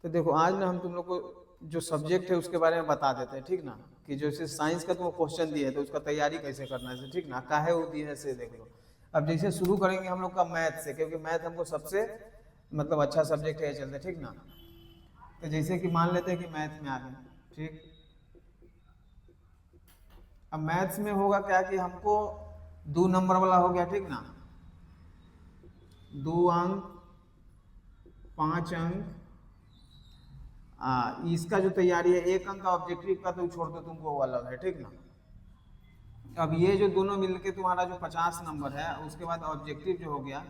तो देखो आज ना हम तुम लोग को जो सब्जेक्ट है उसके बारे में बता देते हैं, ठीक ना, कि जैसे साइंस का तुमको क्वेश्चन दिए तो उसका तैयारी कैसे करना है, ठीक ना, काहे वो दिए है से देख लो। अब जैसे शुरू करेंगे हम लोग का मैथ से, क्योंकि मैथ हमको सबसे मतलब अच्छा सब्जेक्ट है चलते, ठीक ना। तो जैसे कि मान लेते हैं कि मैथ में आ गए, ठीक। अब मैथ्स में होगा क्या कि हमको 2 नंबर वाला हो गया, ठीक ना, 2 अंक 5 अंक। इसका जो तैयारी है 1 अंक का ऑब्जेक्टिव का तो छोड़ दो, तुमको वो अलग है, ठीक ना। अब ये जो दोनों मिलके तुम्हारा जो 50 नंबर है, उसके बाद ऑब्जेक्टिव जो हो गया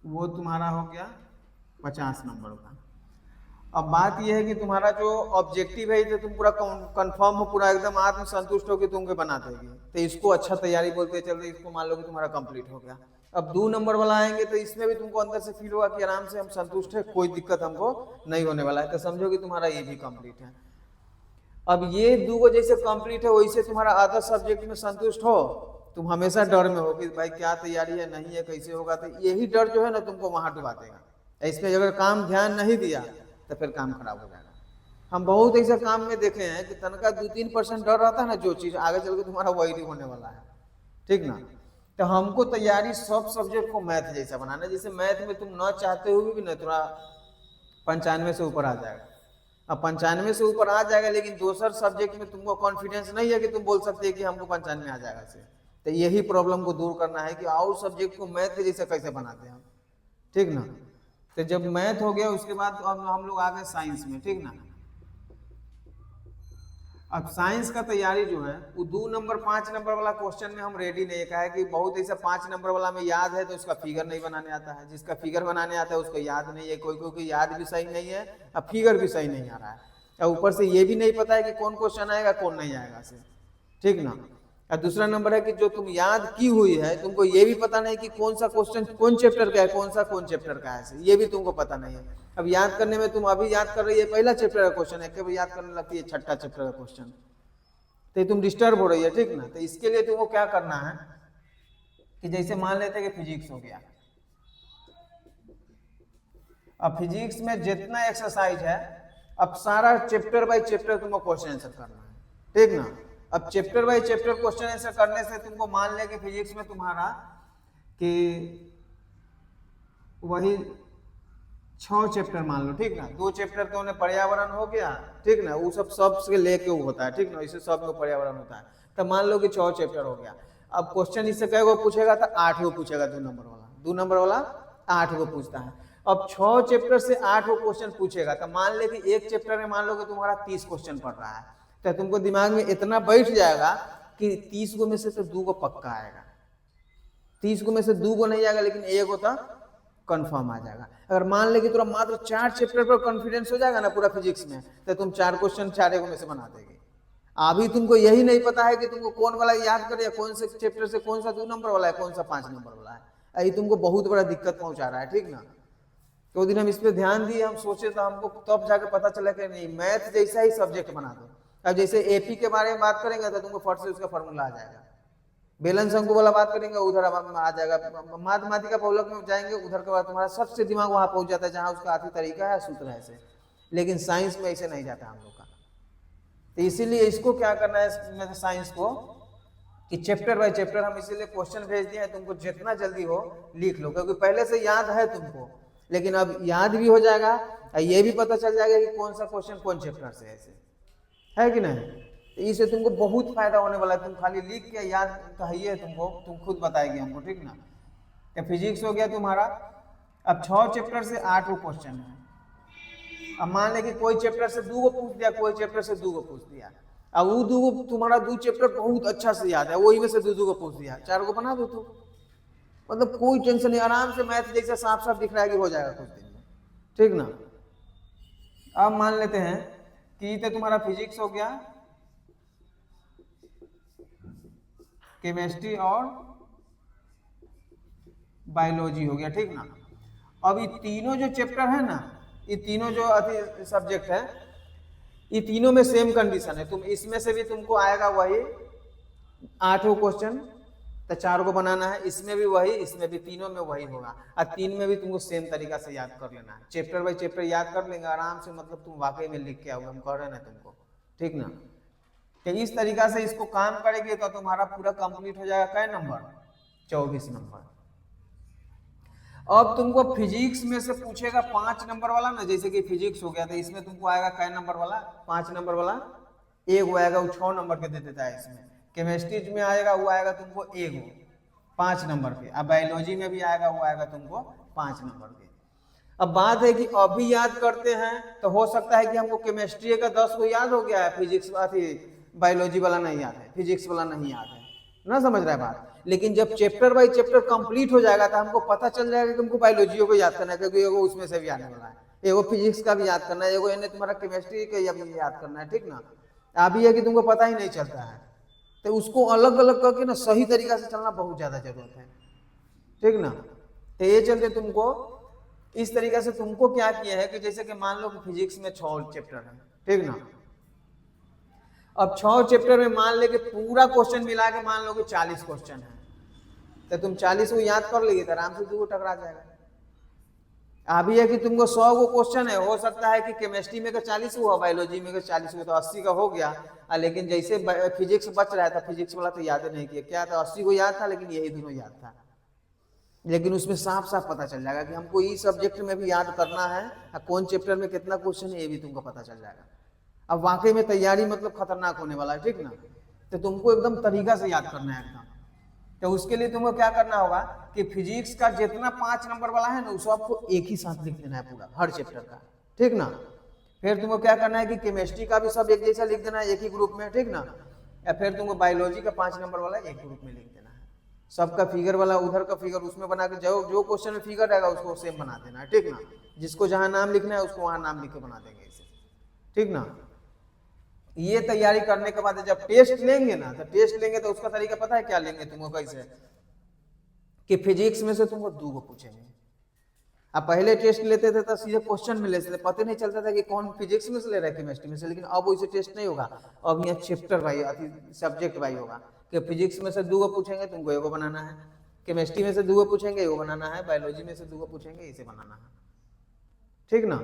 वो तुम्हारा हो गया 50 नंबर का। अब बात यह है कि तुम्हारा जो ऑब्जेक्टिव है तो तुम पूरा कंफर्म हो, पूरा एकदम आत्म संतुष्ट हो कि तुमको बना देगी, तो इसको अच्छा तैयारी बोलते चलते, इसको मान लो कि तुम्हारा कंप्लीट हो गया। अब 2 नंबर वाला आएंगे तो इसमें भी तुमको अंदर से फील होगा कि आराम से हम संतुष्ट है, कोई दिक्कत हमको नहीं होने वाला है, तो समझो कि तुम्हारा ये भी कंप्लीट है। अब ये दो जैसे कंप्लीट है वैसे तुम्हारा अदर सब्जेक्ट में संतुष्ट हो, तुम हमेशा डर में हो कि भाई क्या तैयारी है, नहीं है, कैसे होगा, तो यही डर जो है ना तुमको वहां डुबा देगा। इसमें अगर काम ध्यान नहीं दिया तो फिर काम खराब हो जाएगा। हम बहुत ऐसे काम में देखे हैं कि तनका 2-3% डर रहता है ना, जो चीज आगे चल के तुम्हारा वही होने वाला है, ठीक ना। तो हमको तैयारी सब सब्जेक्ट को मैथ जैसा बनाना है, जैसे मैथ में तुम न चाहते हुए भी ना थोड़ा 95 से ऊपर आ जाएगा। अब 95 से ऊपर आ जाएगा, लेकिन दूसर सब्जेक्ट में तुमको कॉन्फिडेंस नहीं है कि तुम बोल सकते हैं कि हमको 95 आ जाएगा से। तो यही प्रॉब्लम को दूर करना है कि और सब्जेक्ट को मैथ के जैसे कैसे बनाते हैं हम, ठीक ना। तो जब मैथ हो गया उसके बाद अब हम लोग आ गए साइंस में, ठीक ना। अब साइंस का तैयारी जो है वो 2 नंबर 5 नंबर वाला क्वेश्चन में हम रेडी नहीं, कहा है कि बहुत ऐसा 5 नंबर वाला में याद है तो उसका फिगर नहीं बनाने आता है, जिसका फिगर बनाने आता है उसको याद नहीं है, कोई कोई याद भी सही नहीं है, अब फिगर भी सही नहीं आ रहा है, और ऊपर से ये भी नहीं पता है कि कौन क्वेश्चन आएगा कौन नहीं आएगा से, ठीक ना। और दूसरा नंबर है कि जो तुम याद की हुई है तुमको ये भी पता नहीं कि कौन सा क्वेश्चन कौन चैप्टर का है, कौन चैप्टर का है, ये भी तुमको पता नहीं है। अब याद करने में तुम अभी याद कर रही है पहला चैप्टर का क्वेश्चन है, कभी याद करने लगती है छठा चैप्टर का क्वेश्चन, तो तुम डिस्टर्ब हो रही है, ठीक ना। तो इसके लिए तुमको क्या करना है कि जैसे मान लेते हैं कि फिजिक्स हो गया। अब फिजिक्स में जितना एक्सरसाइज है, अब सारा चैप्टर बाय चैप्टर तुमको क्वेश्चन आंसर करना है, ठीक ना। अब chapter by chapter question answer करने से तुमको मान ले कि फिजिक्स में तुम्हारा कि वही 6 चैप्टर मान लो, ठीक ना। 2 चैप्टर तो उन्हें पर्यावरण हो गया, ठीक ना, वो सब से लेके होता है, ठीक ना, इसे सब में पर्यावरण होता है। तो मान लो कि 6 चैप्टर हो गया। अब क्वेश्चन इससे कई गो पूछेगा, तो 8 गो पूछेगा, 2 नंबर वाला 8 गो पूछता है। अब 6 चैप्टर से 8 गो क्वेश्चन पूछेगा, तो मान ले कि एक चैप्टर में मान लो कि तुम्हारा 30 क्वेश्चन पड़ रहा है, तो तुमको दिमाग में इतना बैठ जाएगा कि 30 गो में से तो 2 गो पक्का आएगा, 30 गो में से 2 गो नहीं आएगा, लेकिन 1 गो तो कंफर्म आ जाएगा। अगर मान ले कि तुरा मात्र 4 चैप्टर पर कॉन्फिडेंस हो जाएगा ना पूरा फिजिक्स में, तो तुम 4 क्वेश्चन 4 में से बना देगी। अभी तुमको यही नहीं पता है कि तुमको कौन वाला याद करे, कौन से चैप्टर से कौन सा 2 नंबर वाला है, कौन सा 5 नंबर वाला है, यही तुमको बहुत बड़ा दिक्कत पहुंचा रहा है, ठीक ना। तो दिन हम इस पर ध्यान दिए, हम सोचे तो हमको तब जाकर पता चला कि नहीं, मैथ जैसा ही सब्जेक्ट बना दो। अब जैसे एपी के बारे में बात करेंगे तो तुमको फट से उसका फॉर्मूला आ जाएगा, बेलन शंकु वाला बात करेंगे उधर आ जाएगा, माध्यमातिका बहुलक में जाएंगे उधर के बाद तुम्हारा सबसे दिमाग वहां पहुंच जाता है जहां उसका आखिरी तरीका है, सूत्र है ऐसे। लेकिन साइंस में ऐसे नहीं जाता हम लोग का। तो इसीलिए इसको क्या करना है साइंस को कि चैप्टर बाय चैप्टर हम इसीलिए क्वेश्चन भेज दिए हैं, तुमको जितना जल्दी हो लिख लो, क्योंकि पहले से याद है तुमको, लेकिन अब याद भी हो जाएगा और ये भी पता चल जाएगा कि कौन सा क्वेश्चन कौन चैप्टर से है कि नहीं। तो इससे तुमको बहुत फायदा होने वाला है, तुम खाली लिख के याद कहिए तुमको, तुम खुद बताएगी हमको, ठीक ना। तो फिजिक्स हो गया तुम्हारा। अब 6 चैप्टर से 8 गो क्वेश्चन है। अब मान ले कि कोई चैप्टर से 2 गो पूछ दिया, कोई चैप्टर से 2 गो पूछ दिया। अब वो 2 गो तुम्हारा 2 चैप्टर बहुत अच्छा से याद है, वही में से 2 गो पूछ दिया, 4 गो बना दो तो मतलब कोई टेंशन नहीं, आराम से मैथ जैसे साफ साफ दिख रहा है कि हो जाएगा कुछ दिन में, ठीक ना। अब मान लेते हैं कि तो तुम्हारा फिजिक्स हो गया, केमिस्ट्री और बायोलॉजी हो गया, ठीक ना। अब ये तीनों जो चैप्टर है ना, ये तीनों जो अति सब्जेक्ट है, ये तीनों में सेम कंडीशन है, तुम इसमें से भी तुमको आएगा वही 8 क्वेश्चन, तो 4 को बनाना है, इसमें भी वही, इसमें भी, तीनों में वही होगा। और 3 में भी तुमको सेम तरीका से याद कर लेना है, चैप्टर बाई चैप्टर याद कर लेंगे आराम से, मतलब तुम वाकई में लिख के आओगे, हम कह रहे हैं ना तुमको, ठीक ना। तो इस तरीका से इसको काम करेंगे तो तुम्हारा पूरा कंप्लीट हो जाएगा। कै नंबर? 24 नंबर। अब तुमको फिजिक्स में से पूछेगा 5 नंबर वाला ना, जैसे कि फिजिक्स हो गया, तो इसमें तुमको आएगा कै नंबर वाला? 5 नंबर वाला। एक आएगा वो 6 नंबर के दे देता है इसमें। केमिस्ट्री में आएगा वो आएगा तुमको एक 5 नंबर के। अब बायोलॉजी में भी आएगा वो आएगा तुमको 5 नंबर के। अब बात है कि अभी याद करते हैं तो हो सकता है कि हमको केमिस्ट्री का 10 को याद हो गया है, फिजिक्स बायोलॉजी वाला नहीं याद है, फिजिक्स वाला नहीं याद है ना, समझ रहा है बात। लेकिन जब चैप्टर बाई चैप्टर कंप्लीट हो जाएगा तो हमको पता चल जाएगा कि तुमको बायोलॉजी को याद करना है, क्योंकि एगो उसमें से भी आने वाला है, एगो फिजिक्स का भी याद करना है, एगो इन्हें तुम्हारा केमिस्ट्री का याद करना है, ठीक ना। अभी है कि तुमको पता ही नहीं चलता है, तो उसको अलग अलग करके ना सही तरीका से चलना बहुत ज्यादा जरूरत है, ठीक ना। तो ये चलते तुमको इस तरीके से तुमको क्या किया है कि जैसे कि मान लो कि फिजिक्स में 6 चैप्टर है, ठीक ना। अब 6 चैप्टर में मान ले कि पूरा क्वेश्चन मिला के मान लो कि 40 क्वेश्चन है, तो तुम 40 को याद कर लेगी तो आराम से 2 टकरा जाएगा। अभी है कि तुमको 100 को क्वेश्चन है, हो सकता है कि केमिस्ट्री में का 40 हुआ, बायोलॉजी में का 40 हुआ, तो 80 का हो गया। लेकिन जैसे फिजिक्स बच रहा था, फिजिक्स वाला तो याद नहीं किया, क्या था 80 को याद था, लेकिन यही दोनों याद था। लेकिन उसमें साफ साफ पता चल जाएगा कि हमको इस सब्जेक्ट में भी याद करना है, कौन चैप्टर में कितना क्वेश्चन है ये भी तुमको पता चल जाएगा। अब वाकई में तैयारी मतलब खतरनाक होने वाला है, ठीक ना। तो तुमको एकदम तरीका से याद करना है एकदम। तो उसके लिए तुमको क्या करना होगा कि फिजिक्स का जितना 5 नंबर वाला है ना, उसको आपको एक ही साथ लिख देना है पूरा, हर चैप्टर का, ठीक ना। फिर तुमको क्या करना है कि केमिस्ट्री का भी सब एक जैसा लिख देना है एक ही ग्रुप में, ठीक ना। या फिर तुमको बायोलॉजी का 5 नंबर वाला एक ग्रुप में लिख देना है, सबका फिगर वाला उधर का फिगर उसमें बना के जो क्वेश्चन में फिगर रहेगा उसको सेम बना देना है, ठीक ना। जिसको जहां नाम लिखना है उसको वहां नाम लिख के बना देंगे इसे, ठीक ना। ये तैयारी करने के बाद जब टेस्ट लेंगे ना, तो टेस्ट लेंगे तो उसका तरीका पता है क्या लेंगे तुमको, कैसे कि फिजिक्स में से तुमको 2 को पूछेंगे। अब पहले टेस्ट लेते थे तो सीधे क्वेश्चन में लेते थे, पता नहीं चलता था कि कौन फिजिक्स में से ले रहा है केमिस्ट्री में से। लेकिन अब वैसे टेस्ट नहीं होगा, अब यहाँ चैप्टर वाई सब्जेक्ट वाई होगा कि फिजिक्स में से 2 को पूछेंगे तुमको एगो बनाना है, केमिस्ट्री में से 2 को पूछेंगे एगो बनाना है, बायोलॉजी में से 2 को पूछेंगे इसे बनाना है, ठीक ना।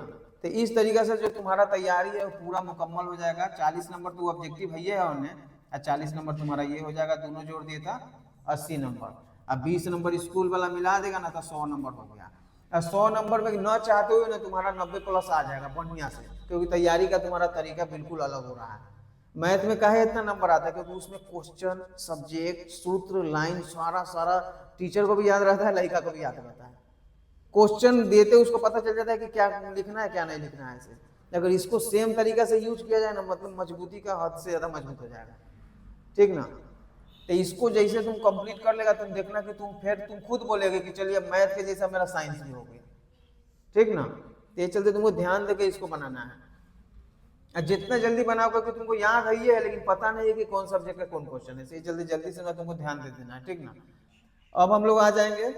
तो इस तरीके से जो तुम्हारा तैयारी है वो पूरा मुकम्मल हो जाएगा। 40 नंबर तो ऑब्जेक्टिव है और 40 नंबर तुम्हारा ये हो जाएगा, दोनों जोड़ दिए था 80 नंबर। अब 20 नंबर स्कूल वाला मिला देगा ना तो 100 नंबर हो गया। 100 नंबर में न चाहते हुए ना तुम्हारा 90+ आ जाएगा बढ़िया से, क्योंकि तैयारी का तुम्हारा तरीका बिल्कुल अलग हो रहा है। मैथ में काहे इतना नंबर आता है, क्योंकि उसमें क्वेश्चन, सब्जेक्ट, सूत्र, लाइन सारा टीचर को भी याद रहता है, लड़का को भी याद रहता है। क्वेश्चन देते उसको पता चल जाता है कि क्या लिखना है क्या नहीं लिखना है। ऐसे अगर इसको सेम तरीका से यूज किया जाए ना, मतलब मजबूती का हद से ज्यादा मजबूत हो जाएगा, ठीक ना। तो इसको जैसे तुम कंप्लीट कर लेगा, तुम देखना कि तुम खुद बोलेगे कि चलिए मैथ के जैसा मेरा साइंस भी हो गया, ठीक ना। तो ये चलते तुमको ध्यान देके इसको बनाना है, और जितना जल्दी बनाओगे कि तुमको याद है ये है, लेकिन पता नहीं है कि कौन सब्जेक्ट का कौन क्वेश्चन है, इसलिए जल्दी से ना तुमको ध्यान दे देना है, ठीक ना। अब हम लोग आ जाएंगे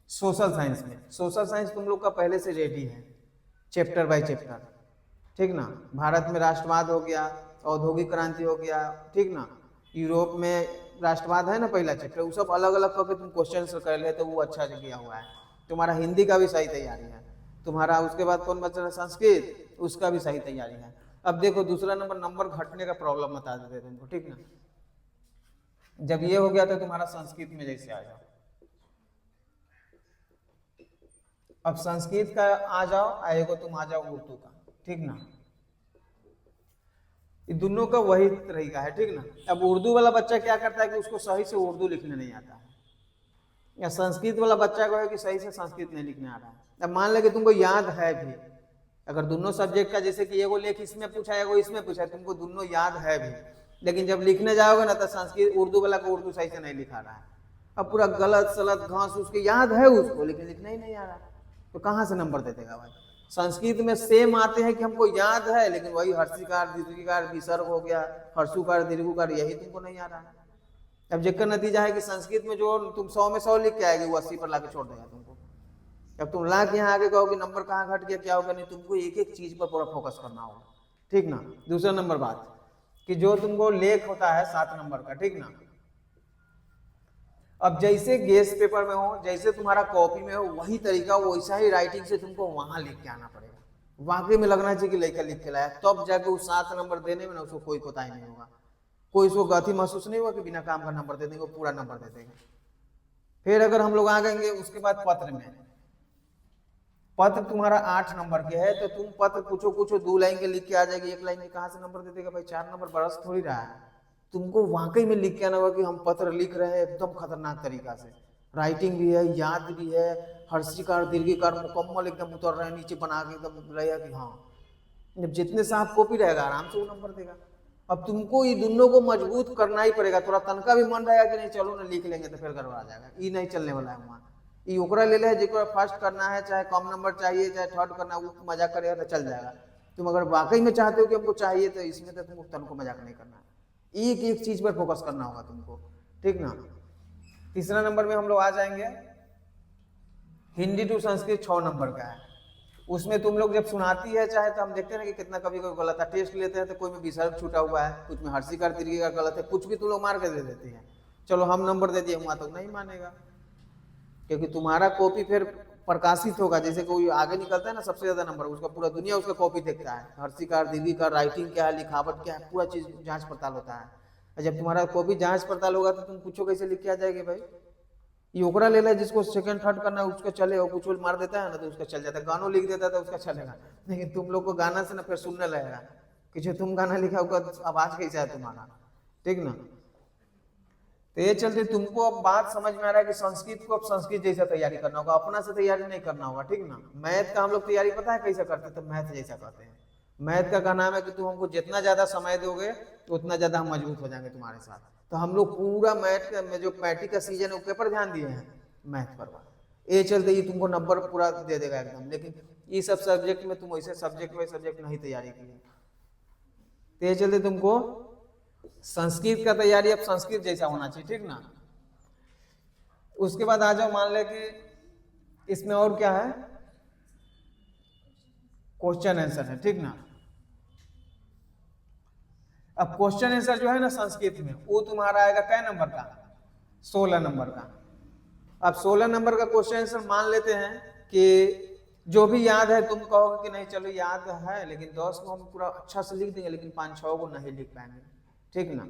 सोशल साइंस में। सोशल साइंस तुम लोग का पहले से रेडी है, चैप्टर बाय चैप्टर, ठीक ना। भारत में राष्ट्रवाद हो गया, औद्योगिक क्रांति हो गया, ठीक ना। यूरोप में राष्ट्रवाद है ना पहला चैप्टर, वो सब अलग अलग करके तुम क्वेश्चन कर ले तो वो अच्छा किया हुआ है। तुम्हारा हिंदी का भी सही तैयारी है तुम्हारा। उसके बाद कौन बचा है, संस्कृत, उसका भी सही तैयारी है। अब देखो दूसरा नंबर घटने का प्रॉब्लम बता देते तुमको, ठीक ना। जब ये हो गया तो तुम्हारा संस्कृत में जैसे आ जाओ, अब संस्कृत का आ जाओ, आएगा तुम आ जाओ उर्दू का, ठीक ना। ये दोनों का वही तरीका है, ठीक ना। अब उर्दू वाला बच्चा क्या करता है कि उसको सही से उर्दू लिखने नहीं आता है, या संस्कृत वाला बच्चा को है कि सही से संस्कृत नहीं लिखने आ रहा है। अब मान ले कि तुमको याद है भी, अगर दोनों सब्जेक्ट का जैसे कि एगो लेख इसमें पूछा एगो इसमें पूछा, तुमको दोनों याद है भी, लेकिन जब लिखने जाओगे ना तो संस्कृत उर्दू वाला को उर्दू सही से नहीं लिखा रहा है। अब पूरा गलत सलत घास उसके याद है उसको, लेकिन लिखना ही नहीं आ रहा, तो कहाँ से नंबर दे देगा भाई। संस्कृत में सेम आते हैं कि हमको याद है, लेकिन वही हर्षिकार दीर्घिकार विसर्ग हो गया, हर्षुकार दीर्घुकार, यही तुमको नहीं आ रहा है। अब जिसका नतीजा है कि संस्कृत में जो तुम 100 में 100 लिख के आएगी वो 80 पर लाके छोड़ देगा तुमको। अब तुम ला के यहाँ आगे कहोगे नंबर कहाँ घट गया क्या होगा, नहीं, तुमको एक एक चीज पर पूरा फोकस करना होगा, ठीक ना। दूसरा नंबर बात कि जो तुमको लेख होता है 7 नंबर का, ठीक ना, अब जैसे गेस्ट पेपर में हो, जैसे तुम्हारा कॉपी में हो, वही तरीका वैसा ही राइटिंग से तुमको वहां लिख के आना पड़ेगा। वाकई में लगना चाहिए कि लड़का लिख के लाया, तब जाके वो 7 नंबर देने में ना उसको कोई कोताही नहीं होगा, कोई उसको गलती महसूस नहीं होगा कि बिना काम का नंबर दे देंगे, वो पूरा नंबर दे देंगे। फिर अगर हम लोग आ गएंगे उसके बाद पत्र में, पत्र तुम्हारा 8 नंबर के है तो तुम पत्र पूछो पूछो 2 लाइन के लिख के आ जाएगी, 1 लाइन के कहाँ से नंबर दे देगा भाई, 4 नंबर बरस थोड़ी रहा है। तुमको वाकई में लिख के आना होगा कि हम पत्र लिख रहे हैं एकदम खतरनाक तरीका से, राइटिंग भी है, याद भी है, हर्षिकार दीर्घिकार मुकम्मल एकदम उतर रहे हैं नीचे बना के एकदम रहेगा कि हाँ। जब जितने साफ कॉपी रहेगा आराम से वो नंबर देगा। अब तुमको ये दोनों को मजबूत करना ही पड़ेगा, थोड़ा तनका भी मन रहेगा कि नहीं चलो ना लिख लेंगे तो फिर गड़बड़ा जाएगा, ये नहीं चलने वाला है वहाँ। ये ओकरा ले ले जिसको फर्स्ट करना है, चाहे कम नंबर चाहिए चाहे थर्ड करना है, वो मजाक करेगा तो चल जाएगा। तुम अगर वाकई में चाहते हो कि हमको चाहिए तो इसमें तो तुमको तनको मजाक नहीं करना है, एक एक चीज पर फोकस करना होगा तुमको, ठीक ना। तीसरा नंबर में हम लोग आ जाएंगे, हिंदी टू संस्कृत 6 नंबर का है। उसमें तुम लोग जब सुनाती है चाहे तो हम देखते हैं कि कितना कभी कोई गलत है, टेस्ट लेते हैं तो कोई में विसर्ग छूटा हुआ है, कुछ में हर्षिकार दीर्घिकार गलत है, कुछ भी तुम लोग मार के दे देते हैं, चलो हम नंबर दे दिए वहां तो नहीं मानेगा, क्योंकि तुम्हारा कॉपी फिर प्रकाशित होगा। जैसे कोई आगे निकलता है ना सबसे ज्यादा नंबर, उसका पूरा दुनिया उसका कॉपी देखता है, हर्षिकार दीर्घिकार राइटिंग क्या है लिखावट क्या है पूरा चीज जांच पड़ताल होता है। जब तुम्हारा कॉपी जांच पड़ताल होगा तो तुम पूछो कैसे लिख के आ जाएगी भाई। ये ओकरा ले ले जिसको सेकंड थर्ड करना है उसका चले, और कुछ मार देता है ना तो उसका चल जाता है, गानों लिख देता है तो उसका चलेगा, लेकिन तुम लोग को गाना से ना फिर सुनने लगेगा कि जो तुम गाना लिखा होगा आवाज कैसा है तुम्हारा, ठीक ना। तो ये चलते तुमको अब बात समझ में आ रहा है कि संस्कृत को अब संस्कृत जैसा तैयारी करना होगा, अपना से तैयारी नहीं करना होगा, ठीक ना। मैथ का हम लोग तैयारी पता है कैसे करते हैं, तो मैथ जैसा करते हैं। मैथ का कहना है कि तुम हमको जितना ज्यादा समय दोगे उतना ज्यादा हम मजबूत हो जाएंगे तुम्हारे साथ। तो हम लोग पूरा मैथ में जो मैट्रिक का सीजन है उसके पर ध्यान दिए हैं, मैथ पर। ये चलते ये तुमको नंबर पूरा दे देगा एकदम, लेकिन ये सब सब्जेक्ट में तुम वैसे सब्जेक्ट नहीं तैयारी की है, तो ये चलते तुमको संस्कृत का तैयारी अब संस्कृत जैसा होना चाहिए, ठीक ना। उसके बाद आ जाओ, मान ले कि इसमें और क्या है, क्वेश्चन आंसर है, ठीक ना। अब क्वेश्चन आंसर जो है ना संस्कृत में वो तुम्हारा आएगा कै नंबर का, 16 नंबर का। अब 16 नंबर का क्वेश्चन आंसर मान लेते हैं कि जो भी याद है, तुम कहोगे कि नहीं चलो याद है लेकिन 10 को हम पूरा अच्छा से लिख देंगे लेकिन 5-6 को नहीं लिख पाएंगे, ठीक ना।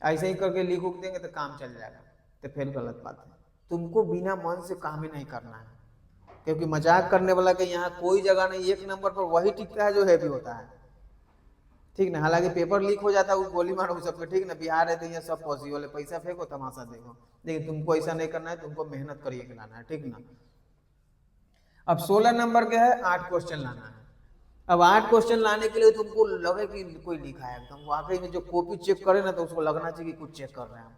ऐसे ही करके लिख उख देंगे तो काम चल जाएगा, तो फिर गलत बात है। तुमको बिना मन से काम ही नहीं करना है, क्योंकि मजाक करने वाला के यहाँ कोई जगह नहीं, 1 नंबर पर वही टिकता है जो हैवी होता है, ठीक ना। हालांकि पेपर लीक हो जाता है वो गोली मारो सबके, ठीक ना। बिहार है तो यहाँ सब पॉसिबल है, पैसा फेंको तमाशा देखो, लेकिन तुमको ऐसा नहीं करना है, तुमको मेहनत करिए के लाना है, ठीक ना। अब 16 नंबर के है, 8 क्वेश्चन लाना है। अब 8 क्वेश्चन लाने के लिए तुमको लगे कि कोई लिखा है एकदम, वाकई में जो कॉपी चेक करे ना तो उसको लगना चाहिए कि कुछ चेक कर रहे हैं,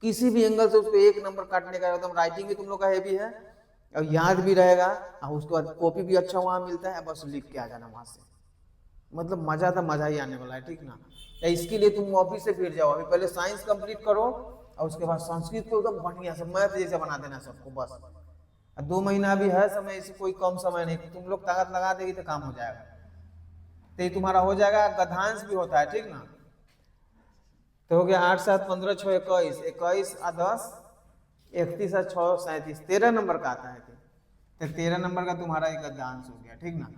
किसी भी एंगल से उसको 1 नंबर काटने का एकदम। राइटिंग भी तुम लोग का हैवी है और याद भी रहेगा, और उसके बाद कॉपी भी अच्छा वहां मिलता है, बस लिख के आ जाना वहां से, मतलब मजा तो मजा ही आने वाला है, ठीक ना। या इसके लिए तुम ऑफिस से फिर जाओ, अभी पहले साइंस कंप्लीट करो और उसके बाद संस्कृत को एकदम बढ़िया से मैथ जैसे बना देना सबको, बस 2 महीना भी है समय, इसे कोई कम समय नहीं, तुम लोग ताकत लगा देगी तो काम हो जाएगा। तो ये तुम्हारा हो जाएगा, गधांश भी होता है, ठीक ना। तो हो गया 8 7 15 6 21, 21 आ 10 31 आ 6 37, 13 नंबर का आता है, तो 13 नंबर का तुम्हारा एक गधांश हो गया, ठीक ना।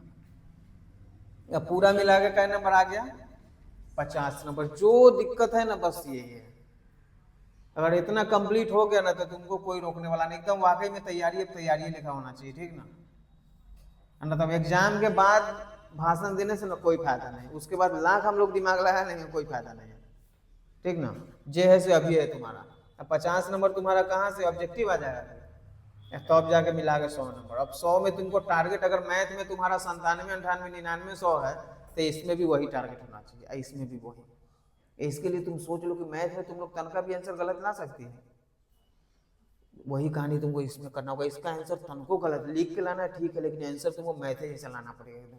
अब पूरा मिला के क्या नंबर आ गया, 50 नंबर। जो दिक्कत है ना बस यही है, अगर इतना कंप्लीट हो गया ना तो तुमको कोई रोकने वाला नहीं, एकदम वाकई में तैयारी लिखा होना चाहिए, ठीक ना। मतलब एग्जाम के बाद भाषण देने से ना कोई फायदा नहीं, उसके बाद लाख हम लोग दिमाग लगा लेंगे कोई फायदा नहीं है, ठीक ना। जे है से अभी है तुम्हारा। अब 50 नंबर तुम्हारा कहाँ से ऑब्जेक्टिव आ जाएगा, तो अब जाके मिला के 100 नंबर। अब 100 में तुमको टारगेट, अगर मैथ में तुम्हारा 97 98 99 100 है तो इसमें भी वही टारगेट होना चाहिए, इसमें भी वही। इसके लिए तुम सोच लो कि मैथ में तुम लोग तनका भी आंसर गलत ला सकती है, वही कहानी तुमको इसमें करना होगा। इसका आंसर तनको गलत लिख के लाना है ठीक है, लेकिन आंसर तुमको मैथ जैसा लाना पड़ेगा एकदम,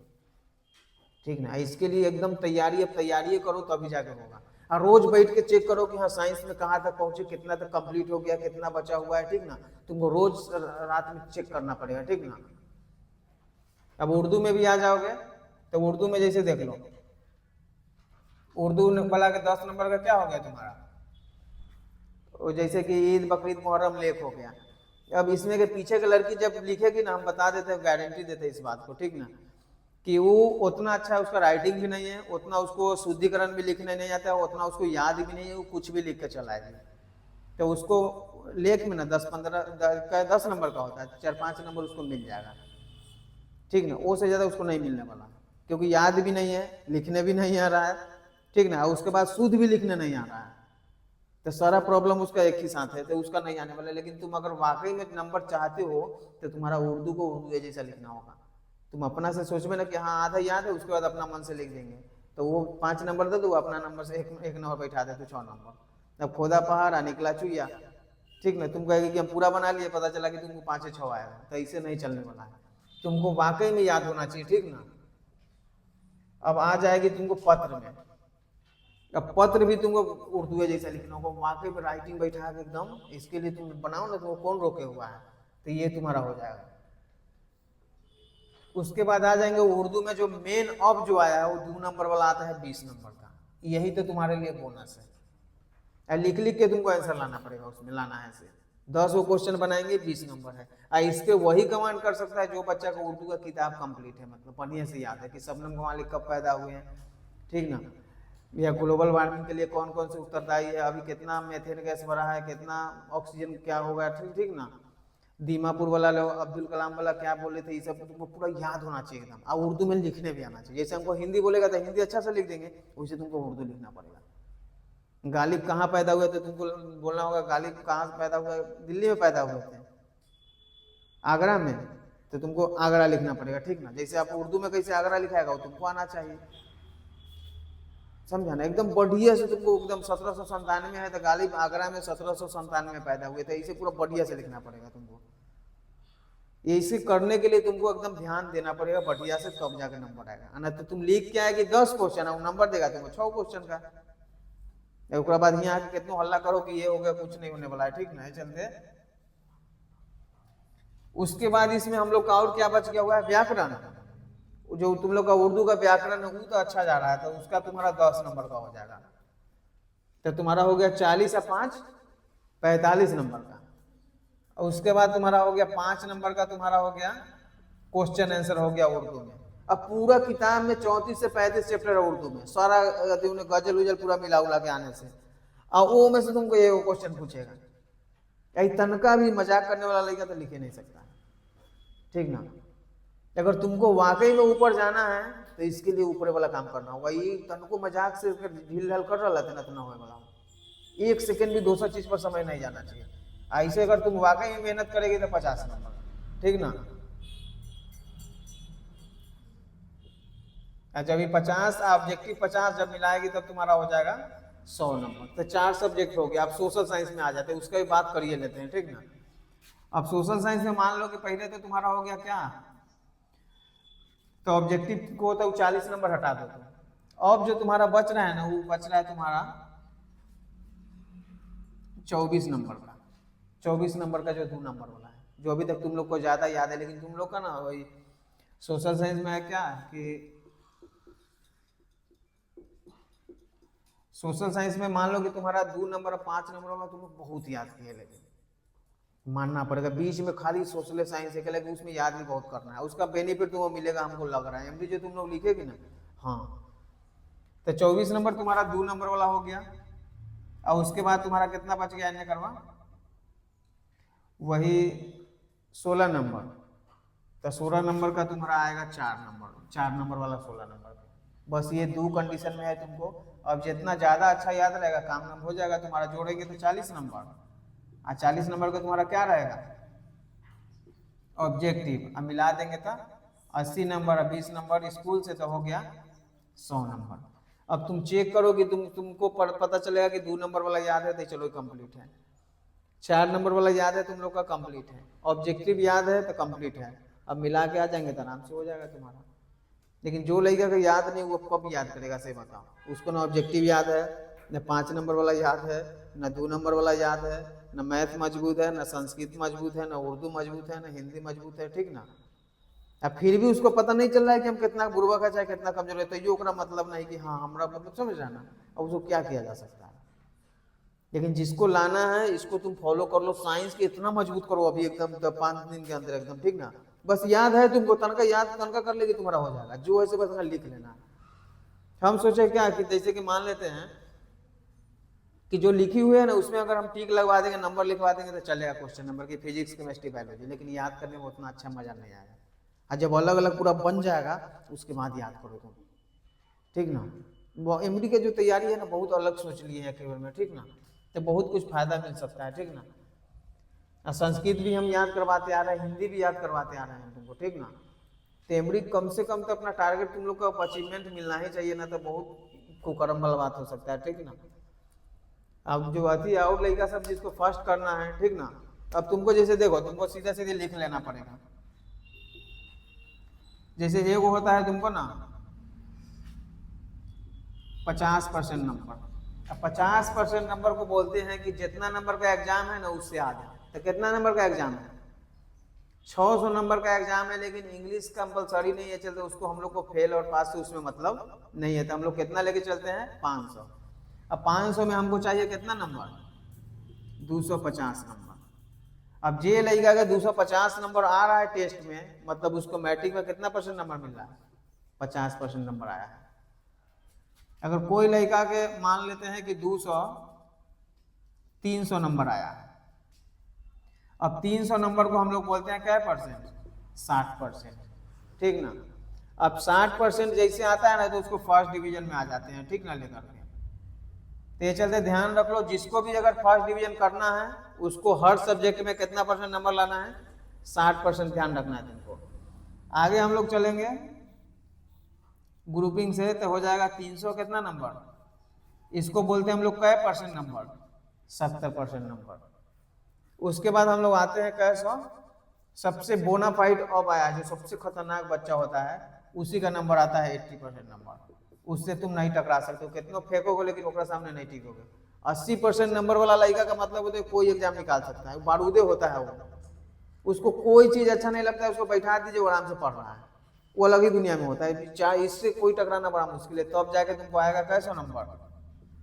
ठीक ना। इसके लिए एकदम तैयारी, अब तैयारी करो तभी जाके होगा। और रोज बैठ के चेक करो कि हाँ साइंस में कहाँ तक पहुंचे, कितना तक कंप्लीट हो गया, कितना बचा हुआ है, ठीक ना। तुमको रोज रात में चेक करना पड़ेगा, ठीक ना। अब उर्दू में भी आ जाओगे तो उर्दू में जैसे देख लो, उर्दू वाला के 10 नंबर का क्या हो गया तुम्हारा, और जैसे कि ईद बकरीद मुहर्रम लेख हो गया। अब इसमें के पीछे के लड़की जब लिखेगी ना, हम बता देते हैं, गारंटी देते हैं इस बात को, ठीक ना, कि वो उतना अच्छा उसका राइटिंग भी नहीं है, उतना उसको शुद्धिकरण भी लिखने नहीं आता है, उतना उसको याद भी नहीं है, वो कुछ भी लिख के चलाएगी। तो उसको लेख में ना 10 नंबर का होता है, 4-5 नंबर उसको मिल जाएगा, ठीक ना, वो से ज़्यादा उसको नहीं मिलने वाला, क्योंकि याद भी नहीं है, लिखने भी नहीं आ रहा है, ठीक ना, उसके बाद शुद्ध भी लिखने नहीं आ रहा है। तो सारा प्रॉब्लम उसका एक ही साथ है, तो उसका नहीं आने वाला। लेकिन तुम अगर वाकई में नंबर चाहते हो तो तुम्हारा उर्दू को उर्दू जैसा लिखना होगा। तुम अपना से सोच में ना कि हाँ आधा याद है, उसके बाद अपना मन से लिख देंगे, तो वो 5 नंबर दे दो, अपना नंबर से एक नंबर बैठा दे तो 6 नंबर। अब खोदा पहाड़ निकला चुया, ठीक ना, तुम कहेगी कि हम पूरा बना लिए, पता चला कि तुमको 5 या 6 आएगा, तो ऐसे नहीं चलने वाला है। तुमको वाकई में याद होना चाहिए, ठीक ना। अब आ जाएगी तुमको पत्र में। अब पत्र भी तुमको उर्दू जैसा लिखना होगा, वाकई में राइटिंग बैठा के एकदम, इसके लिए तुम बनाओ ना, तुमको कौन रोके हुआ है, तो ये तुम्हारा हो जाएगा। उसके बाद आ जाएंगे उर्दू में जो मेन ऑफ जो आया है, वो 2 नंबर वाला आता है 20 नंबर का, यही तो तुम्हारे लिए बोनस है। लिख लिख के तुमको आंसर लाना पड़ेगा, उसमें लाना है से 10 वो क्वेश्चन बनाएंगे, 20 नंबर है। इसके वही कमांड कर सकता है जो बच्चा को उर्दू का किताब कंप्लीट है, मतलब बढ़िया से याद है कि शबनम के मालिक कब पैदा हुए हैं, ठीक ना, या ग्लोबल वार्मिंग के लिए कौन कौन से उत्तरदायी है, अभी कितना मेथेन गैस बढ़ा है, कितना ऑक्सीजन क्या होगा, ठीक ठीक ना, दीमापुर वाला अब्दुल कलाम वाला क्या बोले थे, ये सब तुमको पूरा याद होना चाहिए एकदम, और उर्दू में लिखने भी आना चाहिए। जैसे हमको हिंदी बोलेगा तो हिंदी अच्छा से लिख देंगे, वैसे तुमको उर्दू लिखना पड़ेगा। गालिब कहाँ पैदा हुए थे, तुमको बोलना होगा गालिब कहाँ पैदा हुआ, दिल्ली में पैदा हुए थे, आगरा में, तो तुमको आगरा लिखना पड़ेगा, ठीक ना। जैसे आप उर्दू में कैसे आगरा लिखाएगा वो तुमको आना चाहिए, समझा ना, एकदम बढ़िया से तुमको एकदम 1797 है तो गालिब आगरा में 1797 में पैदा हुए थे, इसे पूरा बढ़िया से लिखना पड़ेगा तुमको। इसे करने के लिए तुमको एकदम ध्यान देना पड़ेगा बढ़िया से, तब जाके नंबर आएगा। ना तो तुम लिख के आएगी 10 क्वेश्चन है, वो नंबर देगा तुमको 6 क्वेश्चन का, उसके बाद यहाँ आके कितना हल्ला करो कि ये हो गया, कुछ नहीं होने वाला है, ठीक ना, चलते। उसके बाद इसमें हम लोग का और क्या बच गया हुआ है, व्याकरण। जो तुम लोग का उर्दू का व्याकरण है वो तो अच्छा जा रहा है, तो उसका तुम्हारा 10 नंबर का हो जाएगा, तो तुम्हारा हो गया 40 या 5 45 नंबर का। और उसके बाद तुम्हारा हो गया 5 नंबर का, तुम्हारा हो गया क्वेश्चन आंसर हो गया उर्दू में। अब पूरा किताब में 34 से 35 चैप्टर है उर्दू में, सारा गजल उजल पूरा मिला उला के आने से, और वो में से तुमको ये क्वेश्चन पूछेगा, यही तनका भी मजाक करने वाला लड़का तो लिख ही नहीं सकता, ठीक ना। अगर तुमको वाकई में ऊपर जाना है तो इसके लिए ऊपर वाला काम करना होगा। ये तनको मजाक से ढील ढाल कर रहा था ना, तो ना होने वाला, 1 सेकंड भी दूसरा चीज पर समय नहीं जाना चाहिए। ऐसे अगर तुम वाकई में मेहनत करेगी तो 50 नंबर, ठीक ना। जब ये 50 ऑब्जेक्टिव 50 जब मिलाएगी तब तुम्हारा हो जाएगा 100 नंबर। तो 4 सब्जेक्ट हो गया। अब सोशल साइंस में आ जाते हैं, उसका भी बात करिए लेते हैं, ठीक ना। अब सोशल साइंस में मान लो कि पहले तो तुम्हारा हो गया क्या, तो ऑब्जेक्टिव को तो 40 नंबर हटा दो, तो अब जो तुम्हारा बच रहा है ना, वो बच रहा है तुम्हारा 24 नंबर का। 24 नंबर का जो 2 नंबर वाला है, जो अभी तक तुम लोग को ज्यादा याद है, लेकिन तुम लोग का ना वही सोशल साइंस में है क्या कि सोशल साइंस में मान लो कि तुम्हारा 2 नंबर और 5 नंबर वाला तुम लोग बहुत याद किए, लेकिन मानना पड़ेगा बीच में खाली सोशल साइंस है, लेकिन उसमें याद भी बहुत करना है, उसका बेनिफिट तुम्हें मिलेगा, हमको लग रहा है। एमडी जो तुम लोग लिखेगी ना, हाँ, तो 24 नंबर तुम्हारा 2 नंबर वाला हो गया। और उसके बाद तुम्हारा कितना बच गया इन्हें करवा, वही 16 नंबर। तो 16 नंबर का तुम्हारा आएगा 4 नंबर वाला 16 नंबर। बस ये 2 कंडीशन में है तुमको। अब जितना ज्यादा अच्छा याद रहेगा काम नाम हो जाएगा तुम्हारा। जोड़ेंगे तो 40 नंबर, और 40 नंबर का तुम्हारा क्या रहेगा, ऑब्जेक्टिव। अब मिला देंगे तो 80 नंबर और 20 नंबर स्कूल से, तो हो गया 100 नंबर। अब तुम चेक करो कि तुमको पता चलेगा कि 2 नंबर वाला याद है तो चलो कंप्लीट है, 4 नंबर वाला याद है तुम लोग का कंप्लीट है, ऑब्जेक्टिव याद है तो कंप्लीट है। अब मिला के आ जाएंगे तो आराम से हो जाएगा तुम्हारा। लेकिन जो लड़का का याद नहीं वो कब याद करेगा, सही बताओ। उसको ना ऑब्जेक्टिव याद है, न 5 नंबर वाला याद है, न 2 नंबर वाला याद है, न मैथ मजबूत है, न संस्कृत मजबूत है, न उर्दू मजबूत है, न हिंदी मजबूत है, ठीक ना। अब फिर भी उसको पता नहीं चल रहा है कि हम कितना बुर्बक है चाहे कितना कमजोर है, तो ये ओकरा मतलब नहीं कि हाँ हमारा मतलब, समझ रहा ना। अब उसको क्या किया जा सकता है, लेकिन जिसको लाना है इसको तुम फॉलो कर लो, साइंस के इतना मजबूत करो अभी एकदम 5 दिन के अंदर एकदम, ठीक ना। बस याद है तुमको, तनका याद तनका कर लेगी तुम्हारा हो जाएगा, जो है से बस लिख लेना। हम सोचे क्या कि जैसे कि मान लेते हैं कि जो लिखी हुई है ना उसमें अगर हम टिक लगवा देंगे, नंबर लिखवा देंगे तो चलेगा क्वेश्चन नंबर की, फिजिक्स केमिस्ट्री बायोलॉजी, लेकिन याद करने में उतना अच्छा मजा नहीं आएगा। और जब अलग अलग पूरा बन जाएगा उसके बाद याद करो तुम, ठीक ना। वो एमडी की जो तैयारी है ना बहुत अलग सोच लिए है केवल में, ठीक ना, तो बहुत कुछ फायदा मिल सकता है, ठीक ना। और संस्कृत भी हम याद करवाते आ रहे हैं, हिंदी भी याद करवाते आ रहे हैं तुमको, ठीक ना। तो एमडी कम से कम तो अपना टारगेट तुम लोग को अचीवमेंट मिलना ही चाहिए ना, तो बहुत कुकर्म वाला बात हो सकता है, ठीक ना। अब जो अति और लड़का सब जिसको फर्स्ट करना है, ठीक ना, अब तुमको जैसे देखो तुमको सीधा सीधे लिख लेना पड़ेगा। जैसे ये वो होता है तुमको ना 50% नंबर, अब 50% नंबर को बोलते हैं कि जितना नंबर का एग्जाम है ना उससे आधा। तो कितना नंबर का एग्जाम है? 600 नंबर का एग्जाम है, लेकिन इंग्लिश कंपलसरी नहीं है, चलते उसको हम लोग को फेल और पास से उसमें मतलब नहीं है, तो हम लोग कितना लेके चलते हैं? 500। अब 500 में हमको चाहिए कितना नंबर? 250 नंबर। अब जे लगेगा अगर 250 नंबर आ रहा है टेस्ट में, मतलब उसको मैट्रिक में कितना % नंबर मिल रहा है? 50% नंबर आया है। अगर कोई लड़का के मान लेते हैं कि 300 नंबर आया है, अब 300 नंबर को हम लोग बोलते हैं क्या %? 60%, ठीक ना। अब 60% जैसे आता है ना तो उसको फर्स्ट डिवीजन में आ जाते हैं, ठीक ना, लेकर के। तो ये चलते ध्यान रख लो, जिसको भी अगर फर्स्ट डिवीजन करना है उसको हर सब्जेक्ट में कितना % नंबर लाना है? 60% ध्यान रखना है तुमको। आगे हम लोग चलेंगे ग्रुपिंग से, तो हो जाएगा 300 कितना नंबर, इसको बोलते हैं हम लोग कै % नंबर? 70% नंबर। उसके बाद हम लोग आते हैं कैसा, सबसे बोनाफाइड अब आया, जो सबसे खतरनाक बच्चा होता है उसी का नंबर आता है 80% नंबर। उससे तुम नहीं टकरा सकते हो, कितनों फेंकोगे लेकिन ओकरा सामने नहीं टिकोगे। 80% नंबर वाला लड़का का मतलब होता है कोई एग्जाम निकाल सकता है, बारूदे होता है वो, उसको कोई चीज अच्छा नहीं लगता है, उसको बैठा दीजिए आराम से पढ़ रहा है, वो अलग ही दुनिया में होता है। चाहे इससे कोई टकराना बड़ा मुश्किल है, तब जाके तुमको आएगा कैसा नंबर?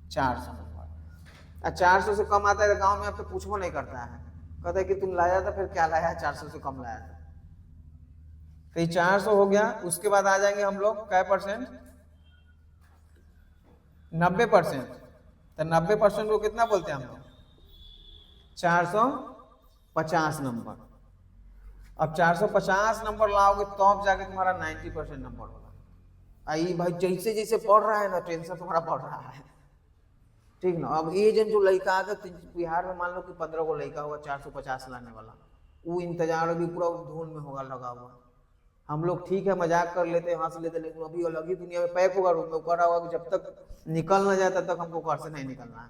400 नंबर। 400 से कम आता है तो गाँव में अब तो पूछो नहीं करता है, कहता है कि तुम लाया था, फिर क्या लाया? 400 से कम लाया था। तो ये 400 हो गया। उसके बाद आ जाएंगे हम लोग क्या %? 90%। तो 90% को कितना बोलते हैं हम लोग? 450 नंबर। अब 450 नंबर लाओगे तब जाके तुम्हारा 90% नंबर होगा। आई भाई जैसे जैसे पढ़ रहा है ना टेंशन तुम्हारा बढ़ रहा है, ठीक ना। अब ये जन जो लड़का आगे बिहार में मान लो कि 15 को लड़का होगा 450 लाने वाला, वो इंतजार अभी पूरा धूल में होगा लगा हुआ। हम लोग ठीक है मजाक कर लेते हैं, हंस लेते, लेकिन अभी अलग ही दुनिया में पैक होगा, रूम में करा होगा कि जब तक निकल ना जाए तब तक हमको घर से नहीं निकलना है।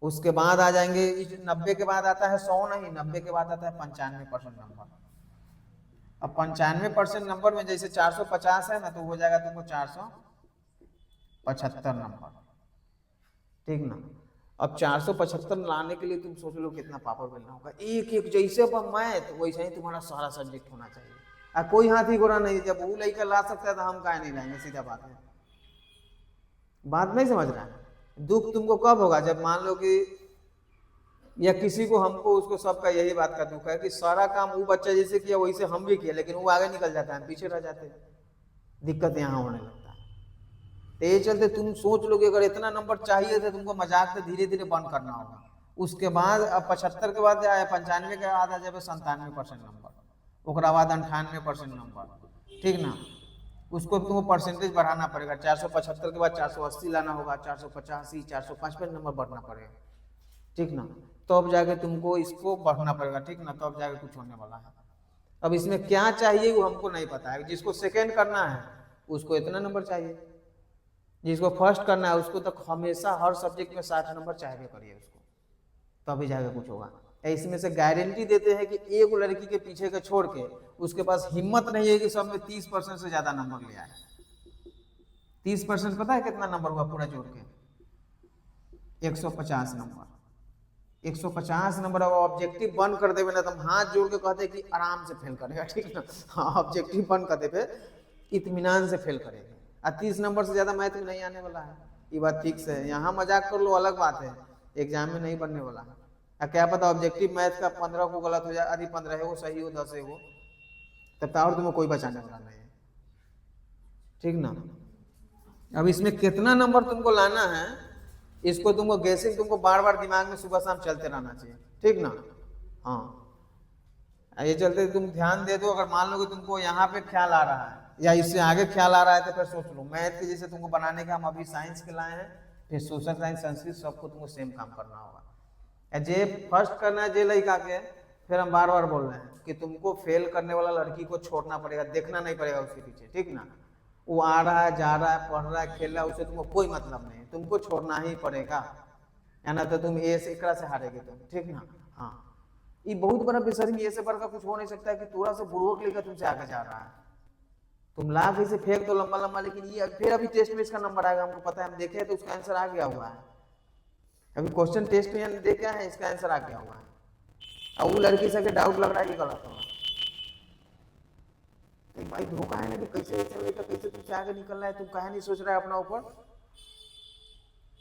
उसके बाद आ जाएंगे 90 के बाद आता है 100 नहीं, 90 के बाद आता है 95% नंबर। अब 95% नंबर में जैसे 450 है ना तो हो जाएगा तुमको 475 नंबर, ठीक ना। अब 475 लाने के लिए तुम सोच लो कितना पापड़ बेलना होगा, एक एक जैसे अब मैथ वैसे ही तुम्हारा सारा सब्जेक्ट होना चाहिए। कोई हाथी घोड़ा नहीं, जब वो लड़का ला सकता है तो हम काहे नहीं लाएंगे, सीधा बात है। बात नहीं समझ रहा है। दुख तुमको कब होगा? जब मान लो कि या किसी को हमको उसको सबका यही बात का दुख है कि सारा काम वो बच्चा जैसे किया वैसे हम भी किया, लेकिन वो आगे निकल जाता है, पीछे रह जाते हैं, दिक्कत यहाँ होने लगता है। तो ये चलते तुम सोच लो कि अगर इतना नंबर चाहिए तो तुमको मजाक से धीरे धीरे बंद करना होगा। उसके बाद अब 75 के बाद आया 95 के बाद आ जाए 97% नंबर, उसके बाद 98% नंबर, ठीक ना। उसको तुमको परसेंटेज बढ़ाना पड़ेगा, 475 के बाद 480 लाना होगा, 485 455 नंबर बढ़ना पड़ेगा, ठीक ना। तब जाके तुमको इसको बढ़ना पड़ेगा, ठीक ना, तब जाके कुछ होने वाला है। अब इसमें क्या चाहिए वो हमको नहीं पता है। जिसको सेकंड करना है उसको इतना नंबर चाहिए, जिसको फर्स्ट करना है उसको तो हमेशा हर सब्जेक्ट में 60 नंबर चाहिए करिए उसको, तभी जाके कुछ होगा। इसमें से गारंटी देते हैं कि एक लड़की के पीछे के छोड़ के उसके पास हिम्मत नहीं है कि सब में 30% से ज्यादा नंबर ले आए। 30% पता है कितना नंबर हुआ पूरा जोड़ के? 150 नंबर। 150 नंबर ऑब्जेक्टिव बंद कर देवे ना तो हम हाथ जोड़ के कहते कि आराम से फेल करेगा, ठीक ना। हाँ, ऑब्जेक्टिव बंद कर देवे इत्मीनान से फेल करेगा। और 30 नंबर से ज्यादा मैथ में नहीं आने वाला है, ये बात फिक्स है। यहाँ मजाक कर लो अलग बात है, एग्जाम में नहीं बनने वाला है। क्या पता ऑब्जेक्टिव मैथ का 15 को गलत हो जाए, आदि 15 है वो सही हो, 10 है वो, तब तो और तुम्हें कोई बचाने वाला नहीं है, ठीक ना। अब इसमें कितना नंबर तुमको लाना है, इसको तुमको गैसिंग तुमको बार बार दिमाग में सुबह शाम चलते रहना चाहिए, ठीक ना। हाँ, ये चलते तुम ध्यान दे दो। अगर मान लो कि तुमको यहाँ पे ख्याल आ रहा है या इससे आगे ख्याल आ रहा है तो फिर सोच लो। मैथ के जैसे तुमको बनाने का हम अभी साइंस के लाए हैं, फिर सोशल साइंस, संस्कृत, सबको तुमको सेम काम करना होगा। जे फर्स्ट करना है जे लड़का के, फिर हम बार बार बोल रहे हैं कि तुमको फेल करने वाला लड़की को छोड़ना पड़ेगा, देखना नहीं पड़ेगा उसके पीछे, ठीक ना। वो आ रहा है, जा रहा है, पढ़ रहा है, खेल रहा है, उससे तुमको कोई मतलब नहीं, तुमको छोड़ना ही पड़ेगा, है ना। तो तुम ए से एकरा से हारेगी तुम, ठीक ना। हाँ, ये बहुत बड़ा बेसर ये से बड़ा कुछ हो नहीं सकता है कि थोड़ा सा बुड़वक लेकर तुमसे आगे जा रहा है। तुम ला के इसे फेंक दो लंबा लंबा, लेकिन ये फिर अभी टेस्ट में इसका नंबर आएगा, हमको पता है, हम देखे तो उसका आंसर आ गया हुआ है। अभी क्वेश्चन टेस्ट में देखे हैं, इसका आंसर आ गया हुआ है। अब वो लड़की से डाउट लग रहा है कि गलत होगा, तो भाई धोखा है ना कि कैसे चलेगा, कैसे तुमसे आगे निकल रहा है, तुम कहा नहीं सोच रहा है अपना ऊपर।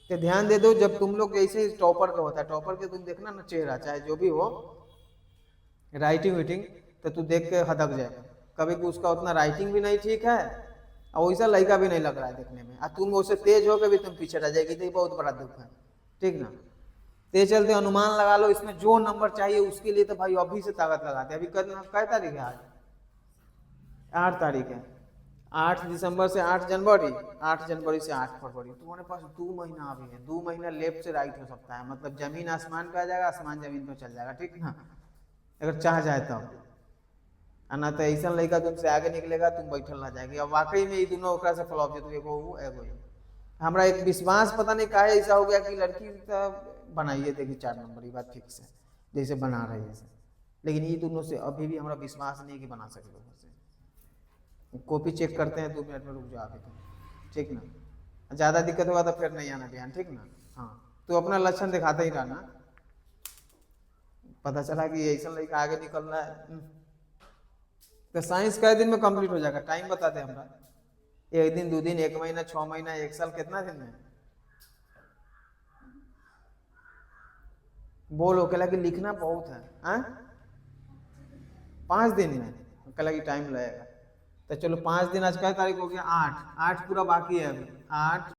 तो ध्यान दे दो, जब तुम लोग ऐसे टॉपर का होता है, टॉपर के तुम देखना ना चेहरा, चाहे जो भी हो, राइटिंग वीटिंग, तो तू देख के हदक जाएगा कभी कि उसका उतना राइटिंग भी नहीं ठीक है और वैसा लड़का भी नहीं लग रहा है देखने में, और तुम उससे तेज हो के भी तुम पीछे रह जाएगी, तो ये बहुत बड़ा दुख है, ठीक ना। ते चलते अनुमान लगा लो, इसमें जो नंबर चाहिए उसके लिए तो भाई अभी से ताकत लगाते। अभी कै तारीख है आज? 8 तारीख है। 8 दिसंबर से 8 जनवरी, 8 जनवरी से 8 फरवरी, तुम्हारे पास 2 महीना अभी है। 2 महीना लेफ्ट से राइट हो सकता है, मतलब जमीन आसमान पे आ जाएगा, आसमान जमीन पे चल जाएगा, ठीक ना, अगर चाह जाए तब। ना तो ऐसा लड़का तुमसे आगे निकलेगा, तुम बैठल रह जाएगी। अब वाकई में ये दोनों ओकरा से फ्लॉप जेतु, एगो हमरा एक विश्वास पता नहीं काहे ऐसा हो गया कि लड़की बनाइए देखी 4 नंबर, ये बात फिक्स है, जैसे बना रही है, लेकिन ये दोनों से अभी भी हमारा विश्वास नहीं कि बना सके लोगों से। कॉपी चेक करते हैं, 2 मिनट में रुक जाओ अभी तुम, ठीक ना। ज़्यादा दिक्कत होगा तो फिर नहीं आना ध्यान, ठीक ना। हाँ, तो अपना लक्षण दिखाते ही रहना। पता चला कि ऐसा लड़का आगे निकल रहा है, तो साइंस कै दिन में कंप्लीट हो जाएगा, टाइम बता दे हमरा। 1 दिन, 2 दिन, 1 महीना, 6 महीना, 1 साल, कितना दिन में बोलो। कहला कि लिखना बहुत है, हाँ? 5 दिन में कहला कि टाइम लगेगा। तो चलो 5 दिन, आज क्या तारीख हो गया? 8 पूरा बाकी है अभी, 8